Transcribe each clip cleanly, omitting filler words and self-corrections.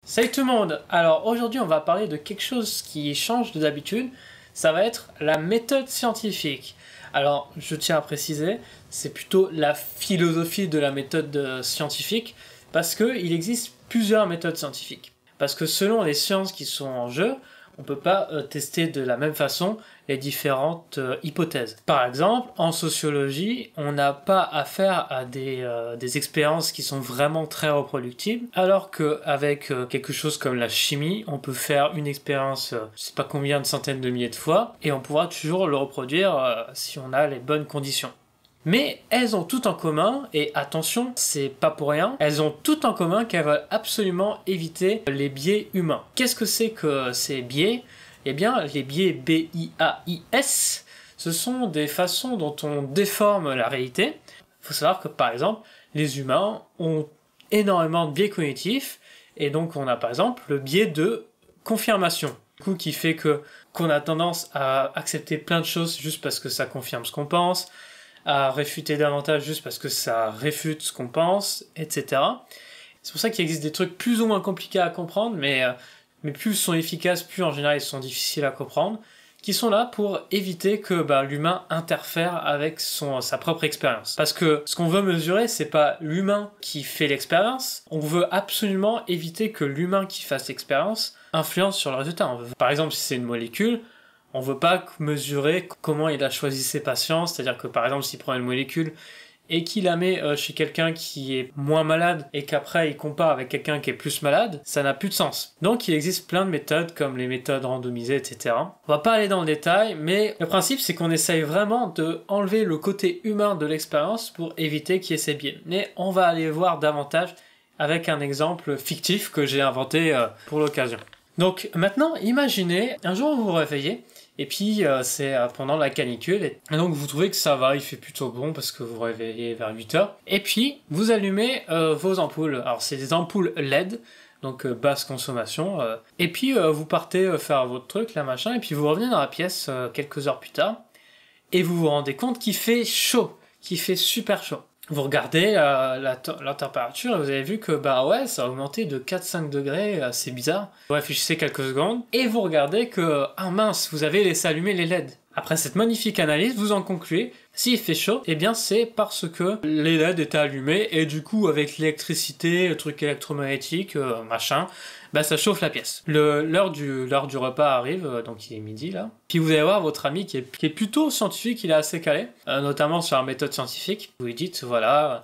Salut tout le monde. Alors aujourd'hui on va parler de quelque chose qui change de d'habitude, ça va être la méthode scientifique. Alors je tiens à préciser, c'est plutôt la philosophie de la méthode scientifique, parce qu'il existe plusieurs méthodes scientifiques. Parce que selon les sciences qui sont en jeu, on ne peut pas tester de la même façon les différentes hypothèses. Par exemple, en sociologie, on n'a pas affaire à des expériences qui sont vraiment très reproductibles, alors qu'avec quelque chose comme la chimie, on peut faire une expérience, je ne sais pas combien de centaines de milliers de fois, et on pourra toujours le reproduire si on a les bonnes conditions. Mais elles ont tout en commun, et attention, c'est pas pour rien, elles ont tout en commun qu'elles veulent absolument éviter les biais humains. Qu'est-ce que c'est que ces biais? Eh bien, les biais B-I-A-I-S, ce sont des façons dont on déforme la réalité. Il faut savoir que, par exemple, les humains ont énormément de biais cognitifs, et donc on a par exemple le biais de confirmation, qui fait qu'on a tendance à accepter plein de choses juste parce que ça confirme ce qu'on pense, à réfuter davantage juste parce que ça réfute ce qu'on pense, etc. C'est pour ça qu'il existe des trucs plus ou moins compliqués à comprendre, mais plus ils sont efficaces, plus en général ils sont difficiles à comprendre, qui sont là pour éviter que l'humain interfère avec sa propre expérience. Parce que ce qu'on veut mesurer, c'est pas l'humain qui fait l'expérience, on veut absolument éviter que l'humain qui fasse l'expérience influence sur le résultat. Par exemple, si c'est une molécule, on veut pas mesurer comment il a choisi ses patients, c'est-à-dire que par exemple s'il prend une molécule et qu'il la met chez quelqu'un qui est moins malade et qu'après il compare avec quelqu'un qui est plus malade, ça n'a plus de sens. Donc il existe plein de méthodes comme les méthodes randomisées, etc. On va pas aller dans le détail, mais le principe c'est qu'on essaye vraiment de enlever le côté humain de l'expérience pour éviter qu'il y ait ces biais. Mais on va aller voir davantage avec un exemple fictif que j'ai inventé pour l'occasion. Donc maintenant, imaginez, un jour vous vous réveillez, et puis c'est pendant la canicule, et donc vous trouvez que ça va, il fait plutôt bon parce que vous vous réveillez vers 8h, et puis vous allumez vos ampoules. Alors c'est des ampoules LED, donc basse consommation, et puis vous partez faire votre truc, là machin, et puis vous revenez dans la pièce quelques heures plus tard, et vous vous rendez compte qu'il fait chaud, qu'il fait super chaud. Vous regardez la température et vous avez vu que ouais, ça a augmenté de 4-5 degrés, c'est bizarre. Vous réfléchissez quelques secondes et vous regardez que, ah mince, vous avez laissé allumer les LED. Après cette magnifique analyse, vous en concluez, s'il fait chaud, eh bien c'est parce que les LED étaient allumés et du coup avec l'électricité, le truc électromagnétique, machin, ça chauffe la pièce. L'heure du repas arrive, donc il est midi là. Puis vous allez voir votre ami qui est plutôt scientifique, il est assez calé, notamment sur la méthode scientifique. Vous lui dites, voilà,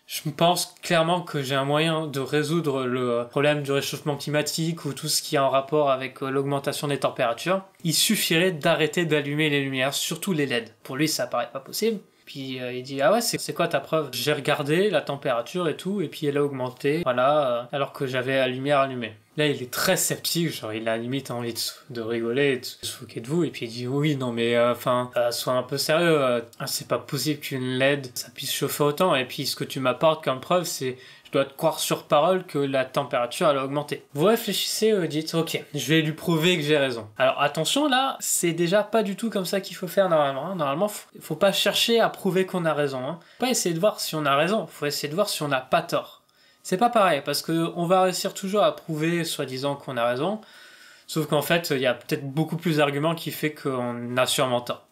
je pense clairement que j'ai un moyen de résoudre le problème du réchauffement climatique ou tout ce qui est en rapport avec l'augmentation des températures. Il suffirait d'arrêter d'allumer les lumières, surtout les LED. Pour lui, ça paraît pas possible. Puis il dit, ah ouais, c'est quoi ta preuve? J'ai regardé la température et tout, et puis elle a augmenté, voilà, alors que j'avais la lumière allumée. Là, il est très sceptique, genre il a limite envie de rigoler, et de se moquer de vous, et puis il dit, oui, non mais sois un peu sérieux, c'est pas possible qu'une LED, ça puisse chauffer autant, et puis ce que tu m'apportes comme preuve, c'est, je dois te croire sur parole que la température, elle a augmenté. Vous réfléchissez, vous dites, ok, je vais lui prouver que j'ai raison. Alors attention, là, c'est déjà pas du tout comme ça qu'il faut faire normalement, hein. Normalement, faut pas chercher à prouver qu'on a raison, hein. Faut pas essayer de voir si on a raison, faut essayer de voir si on n'a pas tort. C'est pas pareil, parce que on va réussir toujours à prouver, soi-disant, qu'on a raison, sauf qu'en fait, il y a peut-être beaucoup plus d'arguments qui fait qu'on a sûrement tort.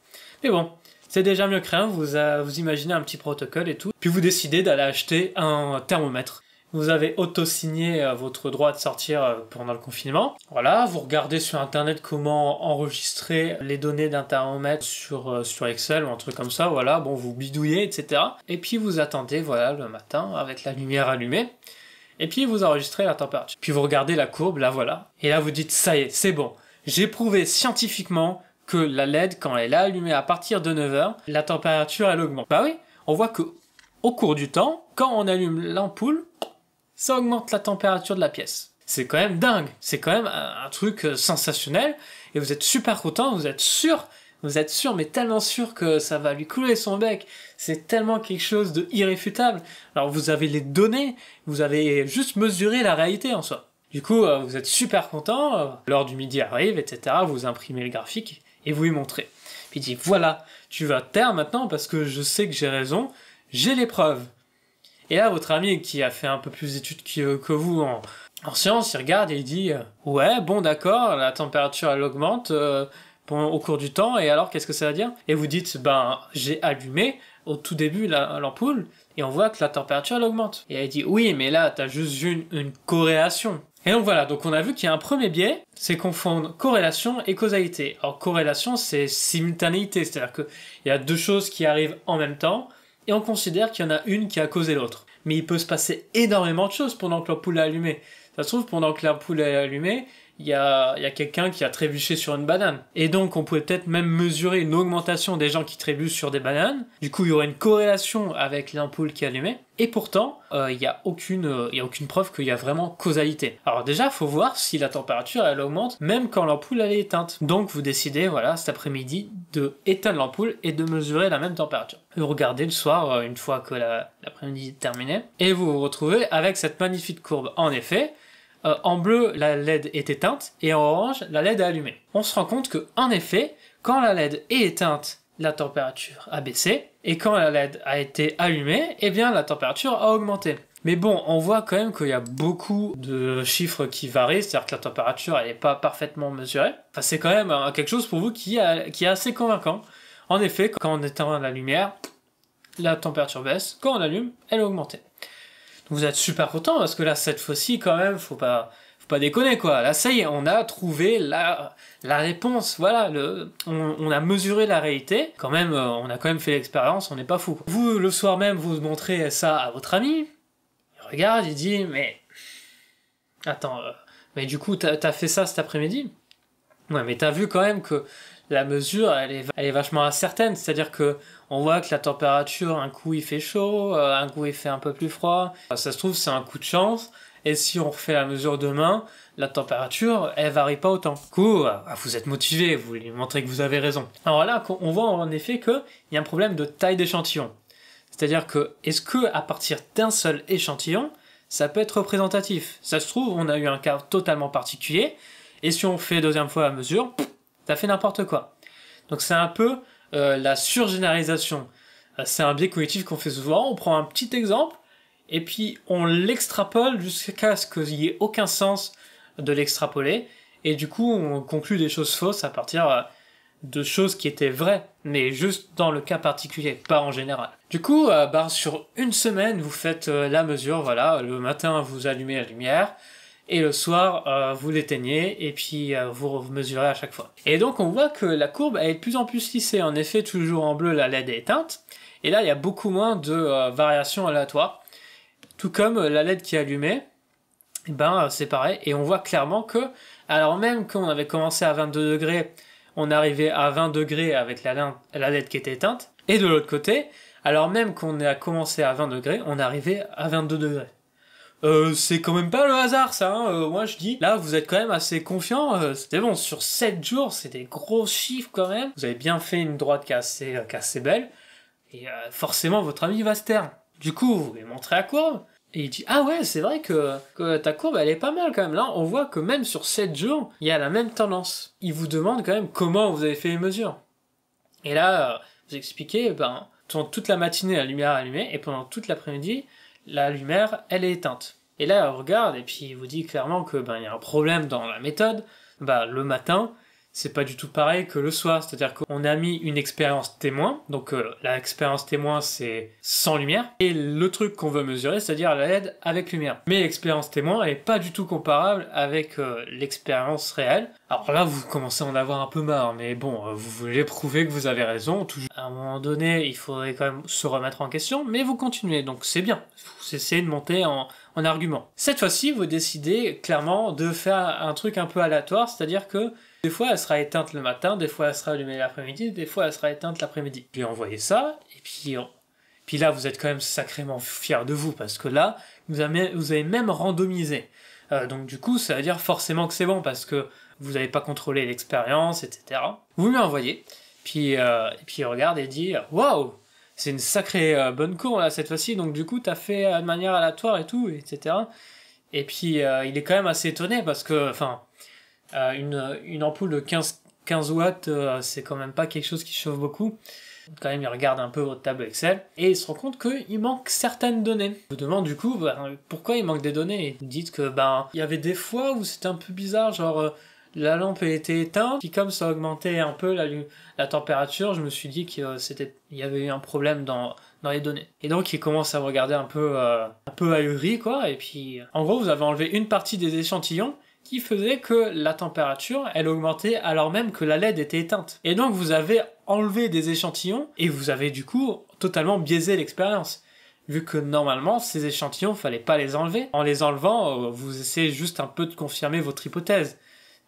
Mais bon, c'est déjà mieux que rien, vous imaginez un petit protocole et tout, puis vous décidez d'aller acheter un thermomètre. Vous avez auto-signé votre droit de sortir pendant le confinement. Voilà, vous regardez sur internet comment enregistrer les données d'un thermomètre sur Excel ou un truc comme ça, voilà, bon, vous bidouillez, etc. Et puis vous attendez, voilà, le matin, avec la lumière allumée, et puis vous enregistrez la température. Puis vous regardez la courbe, là, voilà, et là vous dites, ça y est, c'est bon, j'ai prouvé scientifiquement que la LED, quand elle est allumée à partir de 9h, la température, elle augmente. Bah oui, on voit que au cours du temps, quand on allume l'ampoule, ça augmente la température de la pièce. C'est quand même dingue, c'est quand même un truc sensationnel, et vous êtes super content, vous êtes sûr, mais tellement sûr que ça va lui couler son bec, c'est tellement quelque chose de irréfutable. Alors vous avez les données, vous avez juste mesuré la réalité en soi. Du coup, vous êtes super content, l'heure du midi arrive, etc., vous imprimez le graphique, et vous lui montrez. Puis il dit, voilà, tu vas te taire maintenant parce que je sais que j'ai raison, j'ai les preuves. Et là, votre ami qui a fait un peu plus d'études que vous En science, il regarde et il dit ouais, bon, d'accord, la température elle augmente au cours du temps, et alors qu'est-ce que ça veut dire? Et vous dites ben, j'ai allumé au tout début l'ampoule, et on voit que la température elle augmente. Et elle dit oui, mais là, t'as juste vu une corrélation. Et donc voilà, donc on a vu qu'il y a un premier biais, c'est confondre corrélation et causalité. Alors corrélation, c'est simultanéité, c'est-à-dire qu'il y a deux choses qui arrivent en même temps, et on considère qu'il y en a une qui a causé l'autre. Mais il peut se passer énormément de choses pendant que l'ampoule est allumée. Ça se trouve, pendant que l'ampoule est allumée, il y a quelqu'un qui a trébuché sur une banane. Et donc, on pouvait peut-être même mesurer une augmentation des gens qui trébuchent sur des bananes. Du coup, il y aurait une corrélation avec l'ampoule qui est allumée. Et pourtant, il n'y a aucune preuve qu'il y a vraiment causalité. Alors déjà, il faut voir si la température, elle augmente même quand l'ampoule, elle est éteinte. Donc, vous décidez, voilà, cet après-midi, de éteindre l'ampoule et de mesurer la même température. Vous regardez le soir, une fois que l'après-midi est terminé, et vous vous retrouvez avec cette magnifique courbe. En effet, en bleu, la LED est éteinte, et en orange, la LED est allumée. On se rend compte que, en effet, quand la LED est éteinte, la température a baissé, et quand la LED a été allumée, eh bien la température a augmenté. Mais bon, on voit quand même qu'il y a beaucoup de chiffres qui varient, c'est-à-dire que la température elle n'est pas parfaitement mesurée. Enfin, c'est quand même quelque chose pour vous qui est assez convaincant. En effet, quand on éteint la lumière, la température baisse, quand on allume, elle est augmentée. Vous êtes super content parce que là, cette fois-ci, quand même, faut pas déconner, quoi. Là, ça y est, on a trouvé la réponse. Voilà, on a mesuré la réalité. Quand même, on a quand même fait l'expérience, on n'est pas fou. Vous, le soir même, vous montrez ça à votre ami. Il regarde, il dit, mais... Attends, mais du coup, t'as fait ça cet après-midi? Ouais, mais t'as vu quand même que la mesure, elle est vachement incertaine. C'est-à-dire que on voit que la température, un coup il fait chaud, un coup il fait un peu plus froid. Ça se trouve, c'est un coup de chance. Et si on refait la mesure demain, la température, elle varie pas autant. Du coup, vous êtes motivé, vous lui montrez que vous avez raison. Alors là, on voit en effet qu'il y a un problème de taille d'échantillon. C'est-à-dire que, est-ce que à partir d'un seul échantillon, ça peut être représentatif? Ça se trouve, on a eu un cas totalement particulier, et si on fait deuxième fois la mesure, ça fait n'importe quoi. Donc c'est un peu la surgénéralisation. C'est un biais cognitif qu'on fait souvent, on prend un petit exemple, et puis on l'extrapole jusqu'à ce qu'il n'y ait aucun sens de l'extrapoler, et du coup on conclut des choses fausses à partir de choses qui étaient vraies, mais juste dans le cas particulier, pas en général. Du coup, sur une semaine, vous faites la mesure, voilà, le matin vous allumez la lumière, et le soir, vous l'éteignez, et puis vous mesurez à chaque fois. Et donc on voit que la courbe elle est de plus en plus lissée. En effet, toujours en bleu, la LED est éteinte, et là il y a beaucoup moins de variations aléatoires. Tout comme la LED qui est allumée, et c'est pareil, et on voit clairement que, alors même qu'on avait commencé à 22 degrés, on arrivait à 20 degrés avec la LED qui était éteinte, et de l'autre côté, alors même qu'on a commencé à 20 degrés, on arrivait à 22 degrés. C'est quand même pas le hasard ça, hein. Moi je dis, là vous êtes quand même assez confiant, c'était bon, sur 7 jours, c'est des gros chiffres quand même, vous avez bien fait une droite qui est assez belle, et forcément votre ami va se taire. Du coup, vous lui montrez la courbe, et il dit, ah ouais, c'est vrai que ta courbe elle est pas mal quand même, là on voit que même sur 7 jours, il y a la même tendance. Il vous demande quand même comment vous avez fait les mesures. Et là, vous expliquez, pendant toute la matinée la lumière est allumée, et pendant toute l'après-midi, la lumière, elle est éteinte. Et là, elle regarde, et puis il vous dit clairement que il y a un problème dans la méthode. Le matin, c'est pas du tout pareil que le soir. C'est-à-dire qu'on a mis une expérience témoin, donc l'expérience témoin, c'est sans lumière, et le truc qu'on veut mesurer, c'est-à-dire la LED avec lumière. Mais l'expérience témoin, elle est pas du tout comparable avec l'expérience réelle. Alors là, vous commencez à en avoir un peu marre, mais bon, vous voulez prouver que vous avez raison. Toujours. À un moment donné, il faudrait quand même se remettre en question, mais vous continuez, donc c'est bien. Vous essayez de monter en argument. Cette fois-ci, vous décidez clairement de faire un truc un peu aléatoire, c'est-à-dire que des fois, elle sera éteinte le matin, des fois, elle sera allumée l'après-midi, des fois, elle sera éteinte l'après-midi. Puis envoyez ça, et puis là, vous êtes quand même sacrément fiers de vous, parce que là, vous avez même randomisé. Donc du coup, ça veut dire forcément que c'est bon, parce que vous n'avez pas contrôlé l'expérience, etc. Vous lui envoyez, puis il regarde et dit « Waouh, c'est une sacrée bonne courbe là cette fois-ci, donc du coup, t'as fait de manière aléatoire et tout, etc. » Et puis il est quand même assez étonné, parce que, une ampoule de 15 watts, c'est quand même pas quelque chose qui chauffe beaucoup. Quand même, il regarde un peu votre tableau Excel et il se rend compte qu'il manque certaines données. Je vous demande du coup pourquoi il manque des données. Et vous dites que il y avait des fois où c'était un peu bizarre, genre la lampe était éteinte, puis comme ça augmentait un peu la température, je me suis dit qu'il y avait eu un problème dans les données. Et donc il commence à me regarder un peu ahuri, quoi, et puis en gros vous avez enlevé une partie des échantillons qui faisait que la température, elle augmentait alors même que la LED était éteinte. Et donc vous avez enlevé des échantillons, et vous avez du coup totalement biaisé l'expérience. Vu que normalement, ces échantillons, fallait pas les enlever. En les enlevant, vous essayez juste un peu de confirmer votre hypothèse.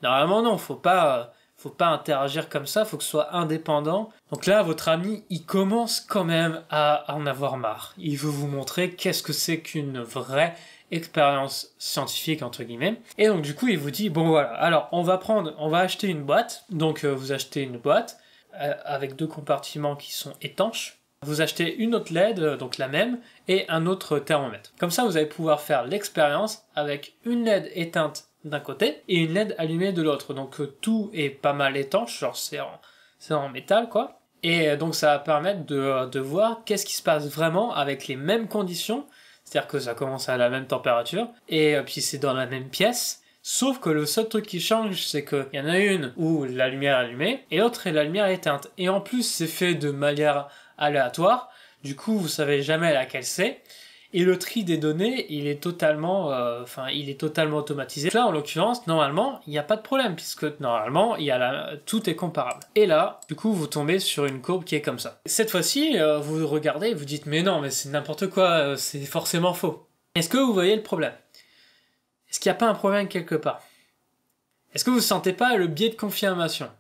Normalement non, faut pas interagir comme ça, faut que ce soit indépendant. Donc là, votre ami, il commence quand même à en avoir marre. Il veut vous montrer qu'est-ce que c'est qu'une vraie expérience scientifique, entre guillemets. Et donc du coup, il vous dit, bon voilà, alors on va acheter une boîte. Donc vous achetez une boîte avec 2 compartiments qui sont étanches. Vous achetez une autre LED, donc la même, et un autre thermomètre. Comme ça, vous allez pouvoir faire l'expérience avec une LED éteinte d'un côté et une LED allumée de l'autre. Donc tout est pas mal étanche, genre c'est en métal, quoi. Et donc ça va permettre de voir qu'est-ce qui se passe vraiment avec les mêmes conditions, c'est-à-dire que ça commence à la même température, et puis c'est dans la même pièce, sauf que le seul truc qui change, c'est qu'il y en a une où la lumière est allumée, et l'autre est la lumière éteinte. Et en plus, c'est fait de manière aléatoire, du coup vous savez jamais laquelle c'est. Et le tri des données, il est totalement automatisé. Là, en l'occurrence, normalement, il n'y a pas de problème, puisque normalement, tout est comparable. Et là, du coup, vous tombez sur une courbe qui est comme ça. Cette fois-ci, vous regardez et vous dites, mais non, mais c'est n'importe quoi, c'est forcément faux. Est-ce que vous voyez le problème? Est-ce qu'il n'y a pas un problème quelque part? Est-ce que vous ne sentez pas le biais de confirmation?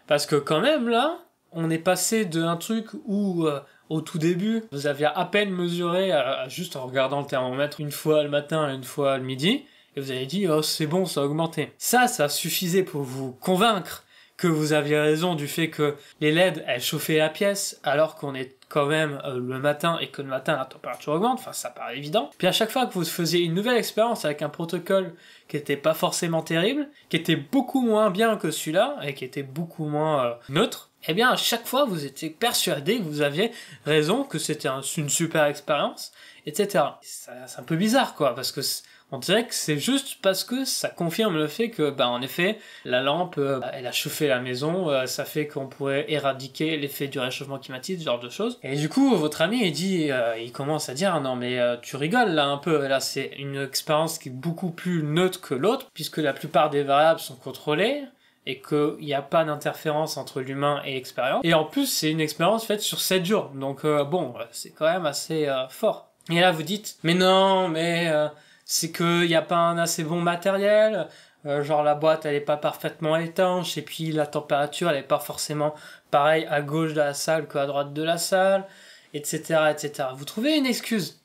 Parce que quand même, là, on est passé d'un truc où... au tout début, vous aviez à peine mesuré, juste en regardant le thermomètre une fois le matin et une fois le midi, et vous avez dit « Oh, c'est bon, ça a augmenté ». Ça suffisait pour vous convaincre que vous aviez raison du fait que les LED, elles chauffaient la pièce, alors qu'on est quand même le matin, et que le matin, la température augmente, enfin, ça paraît évident. Puis à chaque fois que vous faisiez une nouvelle expérience avec un protocole qui était pas forcément terrible, qui était beaucoup moins bien que celui-là, et qui était beaucoup moins neutre, eh bien, à chaque fois, vous étiez persuadé que vous aviez raison, que c'était une super expérience, etc. C'est un peu bizarre, quoi, parce que on dirait que c'est juste parce que ça confirme le fait que, en effet, la lampe, elle a chauffé la maison, ça fait qu'on pourrait éradiquer l'effet du réchauffement climatique, ce genre de choses. Et du coup, votre ami, il commence à dire, non mais tu rigoles là un peu, là c'est une expérience qui est beaucoup plus neutre que l'autre, puisque la plupart des variables sont contrôlées, et qu'il n'y a pas d'interférence entre l'humain et l'expérience. Et en plus, c'est une expérience faite sur 7 jours, donc c'est quand même assez fort. Et là, vous dites, mais non, mais c'est qu'il n'y a pas un assez bon matériel, genre la boîte, elle n'est pas parfaitement étanche, et puis la température, elle n'est pas forcément pareille à gauche de la salle qu'à droite de la salle, etc., etc. Vous trouvez une excuse.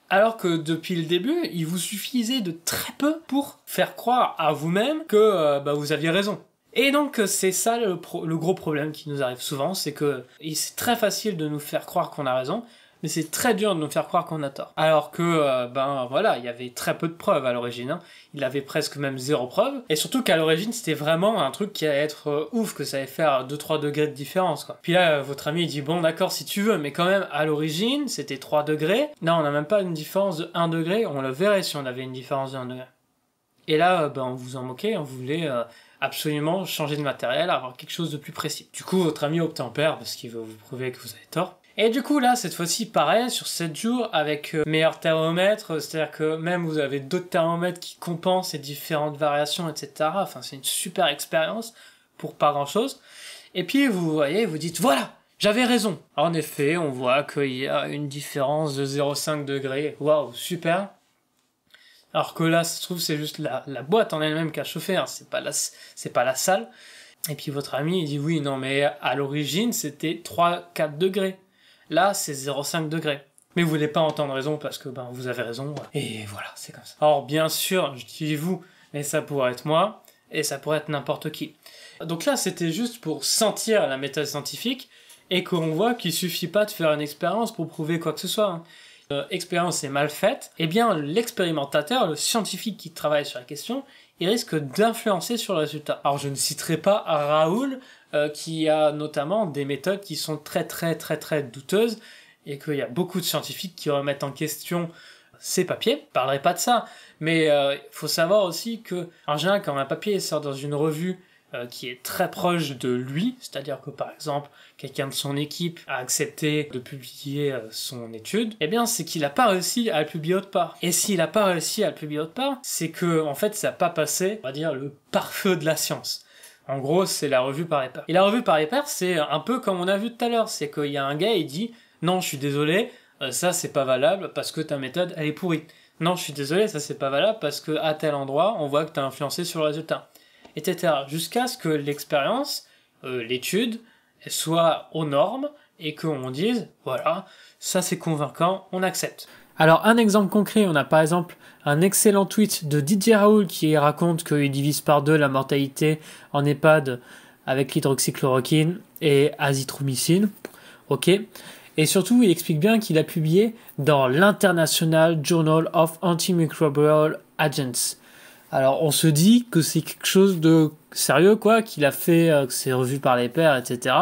Alors que depuis le début, il vous suffisait de très peu pour faire croire à vous-même que vous aviez raison. Et donc c'est ça le gros problème qui nous arrive souvent, c'est que c'est très facile de nous faire croire qu'on a raison, mais c'est très dur de nous faire croire qu'on a tort. Alors que, il y avait très peu de preuves à l'origine, hein. Il avait presque même 0 preuve, et surtout qu'à l'origine c'était vraiment un truc qui allait être ouf, que ça allait faire 2-3 degrés de différence, quoi. Puis là, votre ami il dit, bon d'accord si tu veux, mais quand même à l'origine c'était 3 degrés, là on n'a même pas une différence de 1 degré, on le verrait si on avait une différence de 1 degré. Et là, on vous en moquait, on voulait absolument changer de matériel, avoir quelque chose de plus précis. Du coup, votre ami obtempère parce qu'il veut vous prouver que vous avez tort. Et du coup, là, cette fois-ci, pareil, sur 7 jours, avec meilleur thermomètre, c'est-à-dire que même vous avez d'autres thermomètres qui compensent les différentes variations, etc. Enfin, c'est une super expérience pour pas grand-chose. Et puis, vous voyez, vous dites, voilà, j'avais raison. En effet, on voit qu'il y a une différence de 0,5 degrés. Waouh, super. Alors que là, ça se trouve, c'est juste la boîte en elle-même qui a chauffé, hein. C'est pas la salle. Et puis votre ami, il dit, oui, non, mais à l'origine, c'était 3-4 degrés. Là, c'est 0,5 degrés. Mais vous voulez pas entendre raison parce que, vous avez raison. Et voilà, c'est comme ça. Alors, bien sûr, je dis vous, mais ça pourrait être moi, et ça pourrait être n'importe qui. Donc là, c'était juste pour sentir la méthode scientifique, et qu'on voit qu'il suffit pas de faire une expérience pour prouver quoi que ce soit, hein. expérience est mal faite, eh bien l'expérimentateur, le scientifique qui travaille sur la question, il risque d'influencer sur le résultat. Alors je ne citerai pas Raoul, qui a notamment des méthodes qui sont très douteuses, et qu'il y a beaucoup de scientifiques qui remettent en question ces papiers. Je ne parlerai pas de ça, mais il faut savoir aussi que, en général, quand un papier sort dans une revue qui est très proche de lui, c'est-à-dire que par exemple quelqu'un de son équipe a accepté de publier son étude, eh bien c'est qu'il n'a pas réussi à le publier autre part. Et s'il n'a pas réussi à le publier autre part, c'est que en fait ça n'a pas passé, on va dire, le pare-feu de la science. En gros, c'est la revue par les pairs. Et la revue par les pairs, c'est un peu comme on a vu tout à l'heure, c'est qu'il y a un gars, il dit « Non, je suis désolé, ça c'est pas valable parce que ta méthode, elle est pourrie. Non, je suis désolé, ça c'est pas valable parce que à tel endroit, on voit que tu as influencé sur le résultat. » etc. Jusqu'à ce que l'expérience, l'étude, soit aux normes et qu'on dise « Voilà, ça c'est convaincant, on accepte. » Alors un exemple concret, on a par exemple un excellent tweet de Didier Raoult qui raconte qu'il divise par 2 la mortalité en EHPAD avec l'hydroxychloroquine et azithromycine. Ok. Et surtout, il explique bien qu'il a publié dans l'International Journal of Antimicrobial Agents. Alors on se dit que c'est quelque chose de sérieux, quoi, qu'il a fait, que c'est revu par les pairs, etc.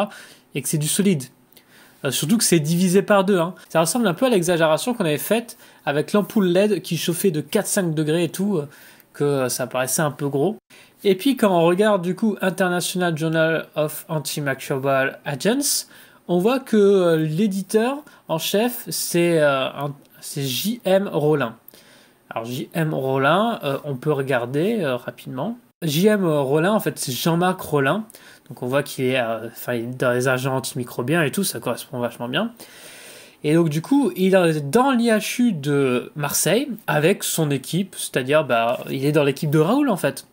et que c'est du solide. Surtout que c'est divisé par 2. Hein. Ça ressemble un peu à l'exagération qu'on avait faite avec l'ampoule LED qui chauffait de 4-5 degrés et tout, que ça paraissait un peu gros. Et puis quand on regarde du coup International Journal of Antimicrobial Agents, on voit que l'éditeur en chef, c'est J.M. Rollin. Alors J.M. Rollin, on peut regarder rapidement. J.M. Rollin, en fait, c'est Jean-Marc Rollin. Donc on voit qu'il est, il est dans les agents antimicrobiens et tout, ça correspond vachement bien. Et donc du coup, il est dans l'IHU de Marseille avec son équipe, c'est-à-dire il est dans l'équipe de Raoult en fait.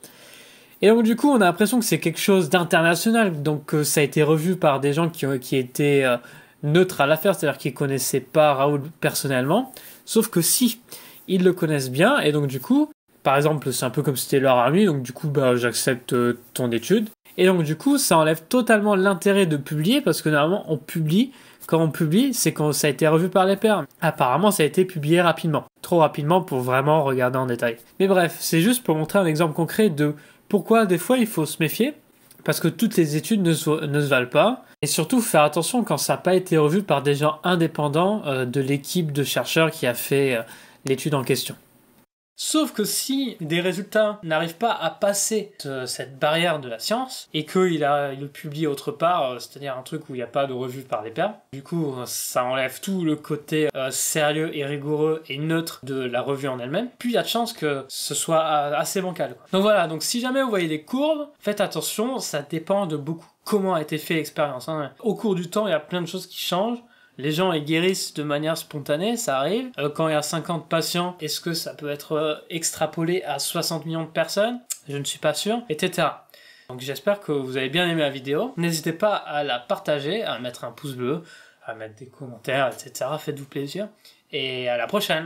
Et donc du coup, on a l'impression que c'est quelque chose d'international, donc ça a été revu par des gens qui étaient neutres à l'affaire, c'est-à-dire qui connaissaient pas Raoult personnellement, sauf que si, ils le connaissent bien, et donc du coup, par exemple, c'est un peu comme si c'était leur ami, donc du coup, j'accepte ton étude. Et donc du coup, ça enlève totalement l'intérêt de publier, parce que normalement, on publie, quand on publie, c'est quand ça a été revu par les pairs. Apparemment, ça a été publié rapidement. Trop rapidement pour vraiment regarder en détail. Mais bref, c'est juste pour montrer un exemple concret de pourquoi des fois il faut se méfier, parce que toutes les études ne se valent pas. Et surtout, faire attention quand ça n'a pas été revu par des gens indépendants de l'équipe de chercheurs qui a fait l'étude en question. Sauf que si des résultats n'arrivent pas à passer cette barrière de la science et qu'il le publie autre part, c'est-à-dire un truc où il n'y a pas de revue par les pairs, du coup ça enlève tout le côté sérieux et rigoureux et neutre de la revue en elle-même, puis il y a de chances que ce soit assez bancal, quoi. Donc voilà, donc si jamais vous voyez des courbes, faites attention, ça dépend de beaucoup comment a été fait l'expérience, hein. Au cours du temps, il y a plein de choses qui changent. Les gens ils guérissent de manière spontanée, ça arrive. Quand il y a 50 patients, est-ce que ça peut être extrapolé à 60 millions de personnes? Je ne suis pas sûr, etc. Donc j'espère que vous avez bien aimé la vidéo. N'hésitez pas à la partager, à mettre un pouce bleu, à mettre des commentaires, etc. Faites-vous plaisir. Et à la prochaine!